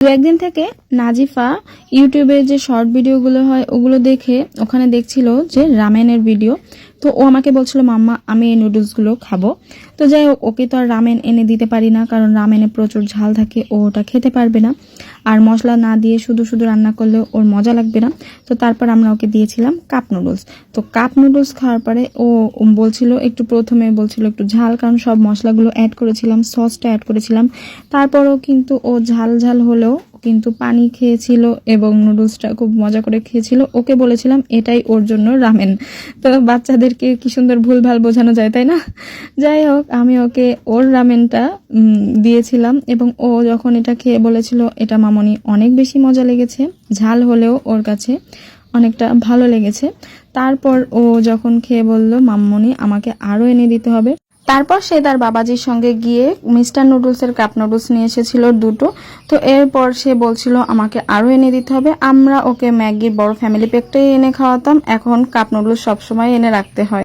দু একদিন থেকে নাজিফা ইউটিউবে যে শর্ট ভিডিওগুলো হয় ওগুলো দেখে ওখানে দেখছিল যে রামেনের ভিডিও। তো ও আমাকে বলছিল মাম্মা আমি এই নুডলসগুলো খাবো। তো যাই হোক, ওকে তো আর রামেন এনে দিতে পারি না, কারণ রামেনে প্রচুর ঝাল থাকে, ও ওটা খেতে পারবে না। আর মশলা না দিয়ে শুধু শুধু রান্না করলে ওর মজা লাগবে না। তো তারপর আমরা ওকে দিয়েছিলাম কাপ নুডলস। তো কাপ নুডলস খাওয়ার পরে ও বলছিল প্রথমে বলছিল একটু ঝাল, কারণ সব মশলাগুলো অ্যাড করেছিলাম, সসটা অ্যাড করেছিলাম। তারপরও কিন্তু ও ঝাল ঝাল হলেও কিন্তু পানি খেয়েছিল এবং নুডলসটা খুব মজা করে খেয়েছিল। ওকে বলেছিলাম এটাই ওর জন্য রামেন। তো বাচ্চাদেরকে কি সুন্দর ভুলভাল বোঝানো যায়, তাই না? যাই হোক, আমি ওকে ওর রামেনটা দিয়েছিলাম এবং ও যখন এটা খেয়ে বলেছিল এটা মামনি অনেক বেশি মজা লেগেছে, ঝাল হলেও ওর কাছে অনেকটা ভালো লেগেছে। তারপর ও যখন খেয়ে বলল মাম্মনি আমাকে আরও এনে দিতে হবে। তারপর সে তার বাবাজির সঙ্গে গিয়ে মিস্টার নুডলসের কাপ নুডলস নিয়ে এসেছিল দুটো। তো এরপর সে বলছিল আমাকে আরও এনে দিতে হবে। আমরা ওকে ম্যাগির বড় ফ্যামিলি প্যাকটাই এনে খাওয়াতাম, এখন কাপ নুডলস সবসময় এনে রাখতে হয়।